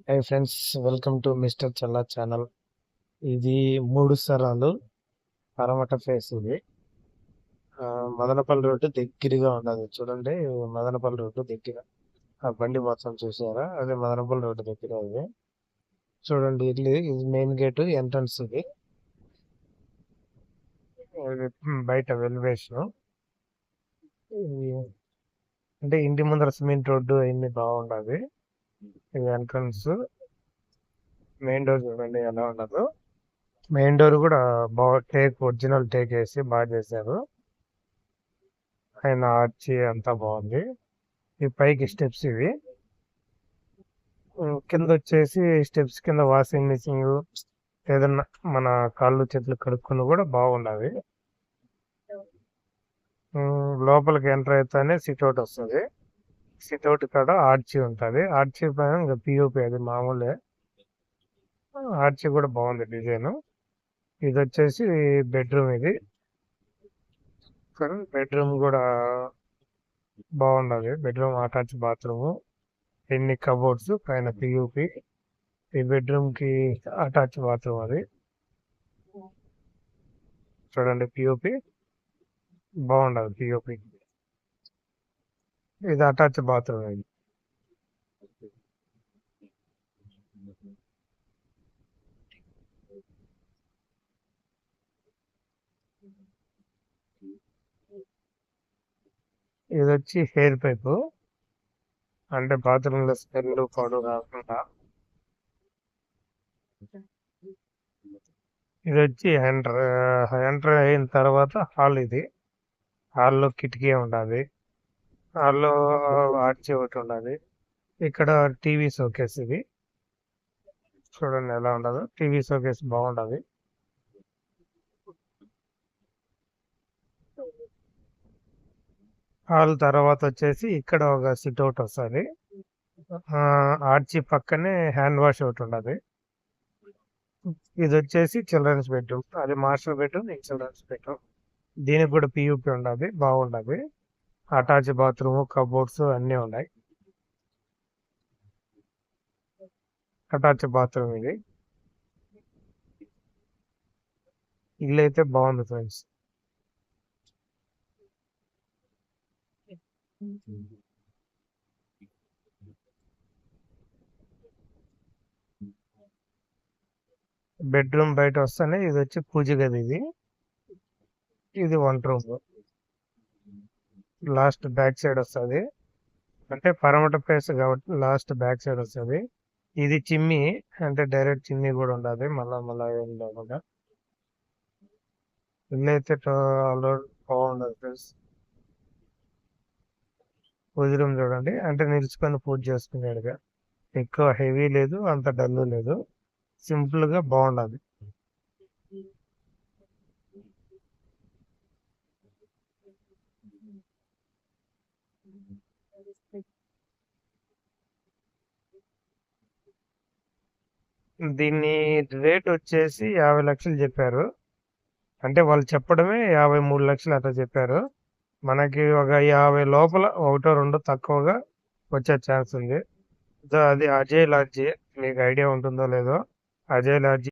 Hi friends, welcome to mister Challa channel. ఇది 3 స్థలాలు Paramata face. ఇది మదనపల్లి రోడ్డు దగ్గరగా ఉన్నది. చూడండి, మదనపల్లి రోడ్డు దగ్గర ఆ బండి మొత్తం చూసారా? అదే మదనపల్లి రోడ్డు దగ్గర ఇది. చూడండి, ఇది మెయిన్ గేట్ ఎంట్రన్స్. ఇది బయట వెలివేషన్. అంటే ఇంటి ముందర సిమెంట్ రోడ్డు అన్ని బాగుండదు. ఇది ఎంట్రన్స్. మెయిన్ డోర్ చూడండి ఎలా ఉండదు. మెయిన్ డోర్ కూడా బాగా ఒరిజినల్ టేక్ వేసి బాగా చేశారు. ఆయన ఆర్చి అంతా బాగుంది. ఈ పైకి స్టెప్స్ ఇవి. కింద వచ్చేసి స్టెప్స్ కింద వాషింగ్ మిషన్ ఏదన్నా మన కాళ్ళు చేతులు కడుక్కుని కూడా బాగుండవి. లోపలికి ఎంటర్ అయితేనే సిట్అవుట్ వస్తుంది. సిట్అవుట్ కాడ ఆర్చి ఉంటుంది. ఆర్చి పైన ఇంకా పిఓపి, అది మామూలే. ఆర్చి కూడా బాగుంది డిజైన్. ఇది వచ్చేసి బెడ్రూమ్. ఇది బెడ్రూమ్ కూడా బాగుండదు. బెడ్రూమ్ అటాచ్ బాత్రూమ్, ఎన్ని కబోర్డ్స్, పైన పియూపి. ఈ బెడ్రూమ్ కి అటాచ్ బాత్రూమ్. అది చూడండి, పియూపి బాగుండదు. పియూపి ఇది అటాచ్ బాత్రూమ్. ఇది వచ్చి హెయిర్ పైపు, అంటే బాత్రూమ్ లో స్మెల్ పౌడర్ కాకుండా. ఇది వచ్చి ఎంటర్ అయిన తర్వాత హాల్. ఇది హాల్లో కిటికీ ఉండాలి. హాల్లో ఆర్చి ఒకటి ఉండాలి. ఇక్కడ టీవీ షోకేస్. ఇది చూడండి ఎలా ఉండదు. టీవీ షోకేస్ బాగుండదు. హాల్ తర్వాత వచ్చేసి ఇక్కడ ఒక సిట్అవుట్ వస్తుంది. ఆర్చి పక్కనే హ్యాండ్ వాష్ ఒకటి ఉండదు. ఇది వచ్చేసి చిల్డ్రన్స్ బెడ్రూమ్. అది మాస్టర్ బెడ్రూమ్, ఇది చిల్డ్రన్స్ బెడ్రూమ్. దీనికి కూడా పియూపి ఉండదు, బాగుండదు. అటాచ్ బాత్రూమ్, కబోర్డ్స్ అన్నీ ఉన్నాయి. Attach bathroom. ఇది ఇల్లు అయితే బాగుంది ఫ్రెండ్స్. బెడ్రూమ్ బయట వస్తానే ఇది వచ్చి పూజ గది. ఇది వంట రూమ్. లాస్ట్ బ్యాక్ సైడ్ వస్తుంది. అంటే పరమట ప్లేస్ కాబట్టి లాస్ట్ బ్యాక్ సైడ్ వస్తుంది. ఇది చిమ్మి, అంటే డైరెక్ట్ చిమ్మి కూడా ఉండదు. మళ్ళా ఏం లేకుండా ఇల్లు అయితే బాగుండదు ఫ్రెండ్స్. పూజ రూమ్ చూడండి, అంటే నిలుచుకొని పూజ చేసుకునేడుగా. ఎక్కువ హెవీ లేదు, అంత డల్ లేదు. సింపుల్ గా బాగుండదు. దీన్ని రేట్ వచ్చేసి 50 లక్షలు చెప్పారు. అంటే వాళ్ళు చెప్పడమే 53 లక్షలు అట్లా చెప్పారు. మనకి ఒక 50 లోపల ఒకటో రెండో తక్కువగా వచ్చే ఛాన్స్ ఉంది. అది అజయ్ లాడ్జి. మీకు ఐడియా ఉంటుందో లేదో. అజయ్ లాడ్జి